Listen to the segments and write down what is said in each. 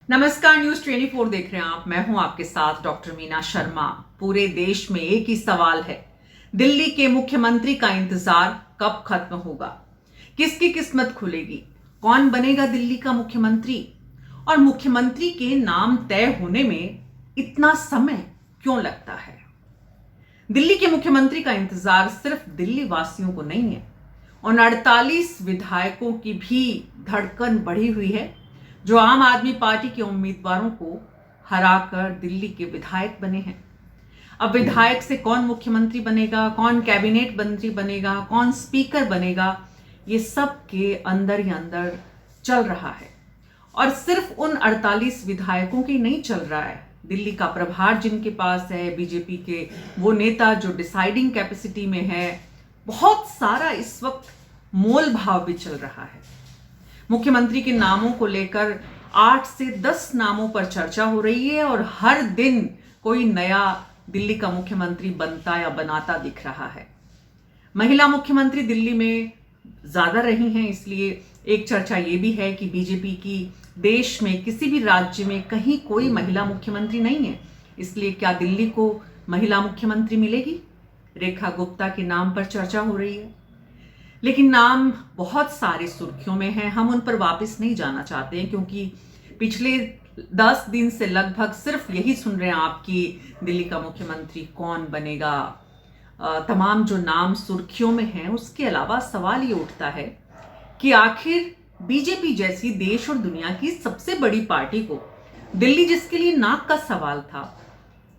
नमस्कार, न्यूज 24 देख रहे हैं आप। मैं हूं आपके साथ डॉक्टर मीना शर्मा। पूरे देश में एक ही सवाल है, दिल्ली के मुख्यमंत्री का इंतजार कब खत्म होगा? किसकी किस्मत खुलेगी? कौन बनेगा दिल्ली का मुख्यमंत्री? और मुख्यमंत्री के नाम तय होने में इतना समय क्यों लगता है? दिल्ली के मुख्यमंत्री का इंतजार सिर्फ दिल्ली वासियों को नहीं है, उन 48 विधायकों की भी धड़कन बढ़ी हुई है जो आम आदमी पार्टी के उम्मीदवारों को हराकर दिल्ली के विधायक बने हैं। अब विधायक से कौन मुख्यमंत्री बनेगा, कौन कैबिनेट मंत्री बनेगा, कौन स्पीकर बनेगा, ये सब के अंदर ही अंदर चल रहा है। और सिर्फ उन 48 विधायकों की नहीं चल रहा है, दिल्ली का प्रभार जिनके पास है, बीजेपी के वो नेता जो डिसाइडिंग कैपेसिटी में है, बहुत सारा इस वक्त मोल भाव भी चल रहा है। मुख्यमंत्री के नामों को लेकर 8 से 10 नामों पर चर्चा हो रही है और हर दिन कोई नया दिल्ली का मुख्यमंत्री बनता या बनाता दिख रहा है। महिला मुख्यमंत्री दिल्ली में ज्यादा रही हैं, इसलिए एक चर्चा ये भी है कि बीजेपी की देश में किसी भी राज्य में कहीं कोई महिला मुख्यमंत्री नहीं है, इसलिए क्या दिल्ली को महिला मुख्यमंत्री मिलेगी? रेखा गुप्ता के नाम पर चर्चा हो रही है, लेकिन नाम बहुत सारे सुर्खियों में हैं। हम उन पर वापस नहीं जाना चाहते हैं क्योंकि पिछले 10 दिन से लगभग सिर्फ यही सुन रहे हैं आप कि दिल्ली का मुख्यमंत्री कौन बनेगा। तमाम जो नाम सुर्खियों में हैं, उसके अलावा सवाल ये उठता है कि आखिर बीजेपी जैसी देश और दुनिया की सबसे बड़ी पार्टी को दिल्ली, जिसके लिए नाक का सवाल था,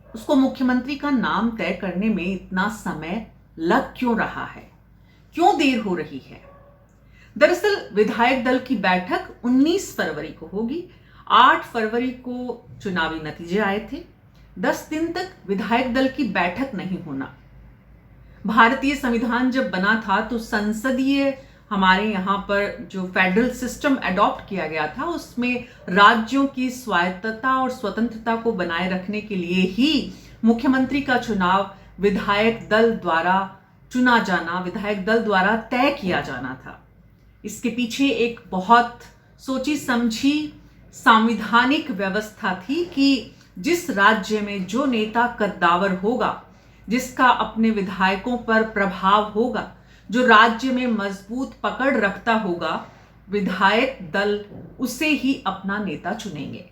उसको मुख्यमंत्री का नाम तय करने में इतना समय लग क्यों रहा है? क्यों देर हो रही है? दरअसल विधायक दल की बैठक 19 फरवरी को होगी। 8 फरवरी को चुनावी नतीजे आए थे। 10 दिन तक विधायक दल की बैठक नहीं होना। भारतीय संविधान जब बना था तो संसदीय हमारे यहाँ पर जो फेडरल सिस्टम अडॉप्ट किया गया था, उसमें राज्यों की स्वायत्तता और स्वतंत्रता को बनाए रखने के लिए ही मुख्यमंत्री का चुनाव विधायक दल द्वारा चुना जाना, विधायक दल द्वारा तय किया जाना था। इसके पीछे एक बहुत सोची समझी संवैधानिक व्यवस्था थी कि जिस राज्य में जो नेता कद्दावर होगा, जिसका अपने विधायकों पर प्रभाव होगा, जो राज्य में मजबूत पकड़ रखता होगा, विधायक दल उसे ही अपना नेता चुनेंगे।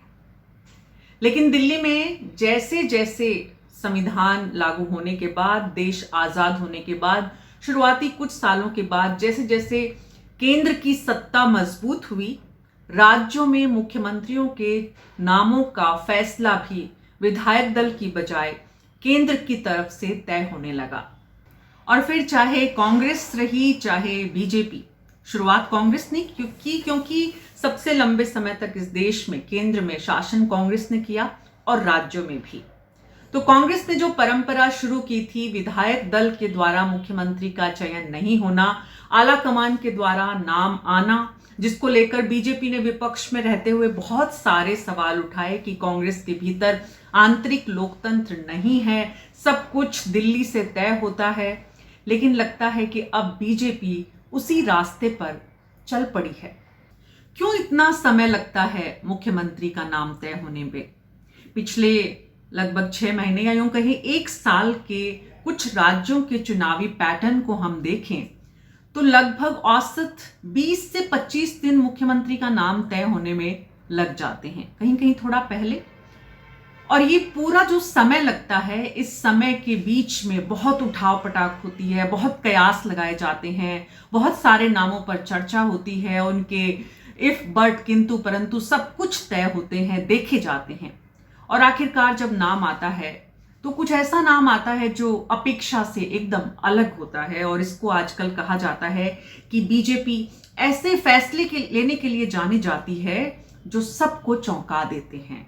लेकिन दिल्ली में जैसे जैसे संविधान लागू होने के बाद, देश आजाद होने के बाद, शुरुआती कुछ सालों के बाद जैसे जैसे केंद्र की सत्ता मजबूत हुई, राज्यों में मुख्यमंत्रियों के नामों का फैसला भी विधायक दल की बजाय केंद्र की तरफ से तय होने लगा। और फिर चाहे कांग्रेस रही चाहे बीजेपी, शुरुआत कांग्रेस ने क्योंकि सबसे लंबे समय तक इस देश में केंद्र में शासन कांग्रेस ने किया और राज्यों में भी। तो कांग्रेस ने जो परंपरा शुरू की थी, विधायक दल के द्वारा मुख्यमंत्री का चयन नहीं होना, आला कमान के द्वारा नाम आना, जिसको लेकर बीजेपी ने विपक्ष में रहते हुए बहुत सारे सवाल उठाए कि कांग्रेस के भीतर आंतरिक लोकतंत्र नहीं है, सब कुछ दिल्ली से तय होता है। लेकिन लगता है कि अब बीजेपी उसी रास्ते पर चल पड़ी है। क्यों इतना समय लगता है मुख्यमंत्री का नाम तय होने में? पिछले लगभग 6 महीने या यूं कहें 1 साल के कुछ राज्यों के चुनावी पैटर्न को हम देखें तो लगभग औसत 20 से 25 दिन मुख्यमंत्री का नाम तय होने में लग जाते हैं, कहीं कहीं थोड़ा पहले। और ये पूरा जो समय लगता है, इस समय के बीच में बहुत उठाव पटाख होती है, बहुत कयास लगाए जाते हैं, बहुत सारे नामों पर चर्चा होती है, उनके इफ बट किंतु परंतु सब कुछ तय होते हैं, देखे जाते हैं। और आखिरकार जब नाम आता है तो कुछ ऐसा नाम आता है जो अपेक्षा से एकदम अलग होता है। और इसको आजकल कहा जाता है कि बीजेपी ऐसे फैसले लेने के लिए जानी जाती है जो सबको चौंका देते हैं।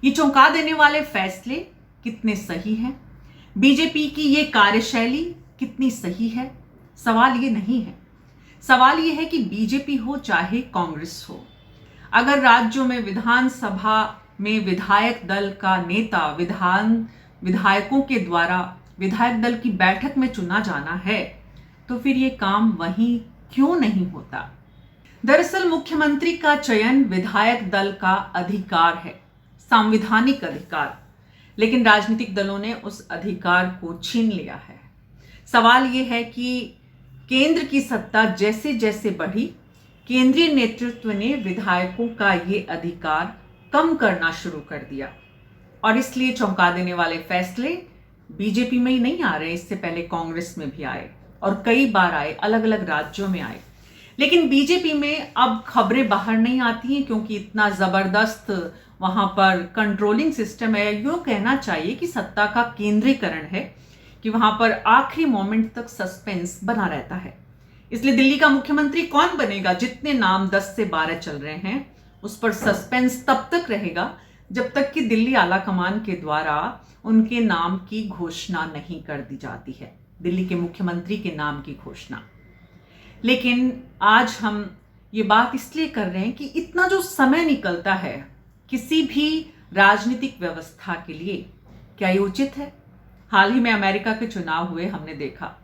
ये चौंका देने वाले फैसले कितने सही हैं? बीजेपी की ये कार्यशैली कितनी सही है? सवाल ये नहीं है। सवाल ये है कि बीजेपी हो चाहे कांग्रेस हो, अगर राज्यों में विधानसभा में विधायक दल का नेता विधायकों के द्वारा विधायक दल की बैठक में चुना जाना है, तो फिर ये काम वहीं क्यों नहीं होता? दरअसल मुख्यमंत्री का चयन विधायक दल का अधिकार है, संवैधानिक अधिकार, लेकिन राजनीतिक दलों ने उस अधिकार को छीन लिया है। सवाल यह है कि केंद्र की सत्ता जैसे जैसे बढ़ी, केंद्रीय नेतृत्व ने विधायकों का ये अधिकार कम करना शुरू कर दिया और इसलिए चौंका देने वाले फैसले बीजेपी में ही नहीं आ रहे, इससे पहले कांग्रेस में भी आए और कई बार आए, अलग अलग राज्यों में आए। लेकिन बीजेपी में अब खबरें बाहर नहीं आती हैं क्योंकि इतना जबरदस्त वहां पर कंट्रोलिंग सिस्टम है। यूं कहना चाहिए कि सत्ता का केंद्रीकरण है कि वहां पर आखिरी मोमेंट तक सस्पेंस बना रहता है। इसलिए दिल्ली का मुख्यमंत्री कौन बनेगा, जितने नाम 10 से 12 चल रहे हैं, उस पर सस्पेंस तब तक रहेगा जब तक कि दिल्ली आलाकमान के द्वारा उनके नाम की घोषणा नहीं कर दी जाती है, दिल्ली के मुख्यमंत्री के नाम की घोषणा। लेकिन आज हम ये बात इसलिए कर रहे हैं कि इतना जो समय निकलता है किसी भी राजनीतिक व्यवस्था के लिए, क्या ये उचित है? हाल ही में अमेरिका के चुनाव हुए, हमने देखा।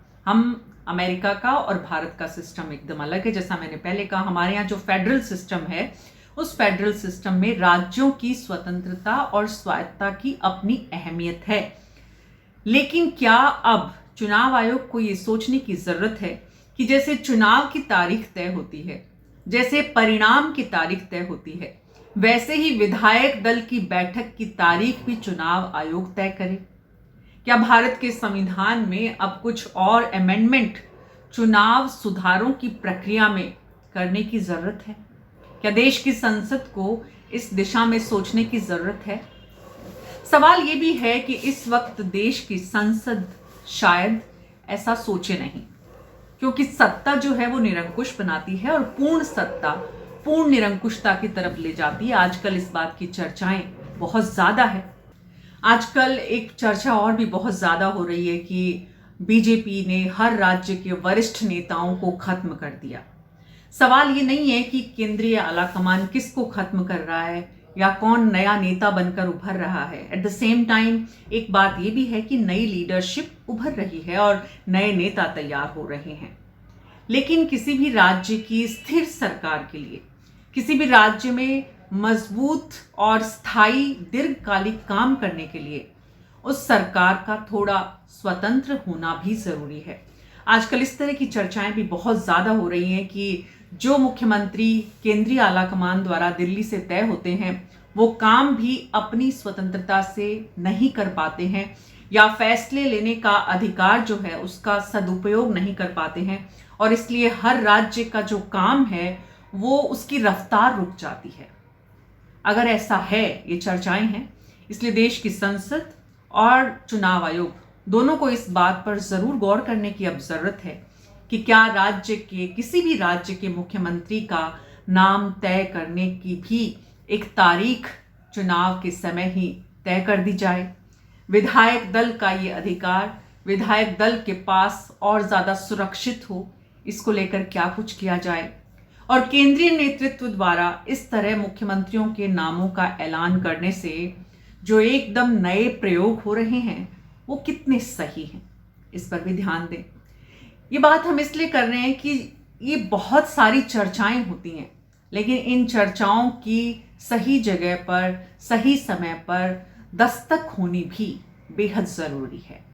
अमेरिका का और भारत का सिस्टम एकदम अलग है। जैसा मैंने पहले कहा, हमारे यहाँ जो फेडरल सिस्टम है, उस फेडरल सिस्टम में राज्यों की स्वतंत्रता और स्वायत्तता की अपनी अहमियत है। लेकिन क्या अब चुनाव आयोग को ये सोचने की जरूरत है कि जैसे चुनाव की तारीख तय होती है, जैसे परिणाम की तारीख तय होती है, वैसे ही विधायक दल की बैठक की तारीख भी चुनाव आयोग तय करे? क्या भारत के संविधान में अब कुछ और अमेंडमेंट चुनाव सुधारों की प्रक्रिया में करने की जरूरत है? क्या देश की संसद को इस दिशा में सोचने की जरूरत है? सवाल ये भी है कि इस वक्त देश की संसद शायद ऐसा सोचे नहीं, क्योंकि सत्ता जो है वो निरंकुश बनाती है और पूर्ण सत्ता पूर्ण निरंकुशता की तरफ ले जाती है। आजकल इस बात की चर्चाएं बहुत ज्यादा है। आजकल एक चर्चा और भी बहुत ज्यादा हो रही है कि बीजेपी ने हर राज्य के वरिष्ठ नेताओं को खत्म कर दिया। सवाल ये नहीं है कि केंद्रीय आलाकमान किसको खत्म कर रहा है या कौन नया नेता बनकर उभर रहा है। एट द सेम टाइम एक बात ये भी है कि नई लीडरशिप उभर रही है और नए नेता तैयार हो रहे हैं। लेकिन किसी भी राज्य की स्थिर सरकार के लिए, किसी भी राज्य में मजबूत और स्थायी दीर्घकालिक काम करने के लिए उस सरकार का थोड़ा स्वतंत्र होना भी जरूरी है। आजकल इस तरह की चर्चाएं भी बहुत ज्यादा हो रही हैं कि जो मुख्यमंत्री केंद्रीय आलाकमान द्वारा दिल्ली से तय होते हैं, वो काम भी अपनी स्वतंत्रता से नहीं कर पाते हैं या फैसले लेने का अधिकार जो है उसका सदुपयोग नहीं कर पाते हैं, और इसलिए हर राज्य का जो काम है वो उसकी रफ्तार रुक जाती है। अगर ऐसा है, ये चर्चाएं हैं, इसलिए देश की संसद और चुनाव आयोग दोनों को इस बात पर जरूर गौर करने की अब जरूरत है कि क्या राज्य के किसी भी राज्य के मुख्यमंत्री का नाम तय करने की भी एक तारीख चुनाव के समय ही तय कर दी जाए। विधायक दल का ये अधिकार विधायक दल के पास और ज्यादा सुरक्षित हो, इसको लेकर क्या कुछ किया जाए। और केंद्रीय नेतृत्व द्वारा इस तरह मुख्यमंत्रियों के नामों का ऐलान करने से जो एकदम नए प्रयोग हो रहे हैं वो कितने सही हैं, इस पर भी ध्यान दें। ये बात हम इसलिए कर रहे हैं कि ये बहुत सारी चर्चाएं होती हैं, लेकिन इन चर्चाओं की सही जगह पर सही समय पर दस्तक होनी भी बेहद जरूरी है।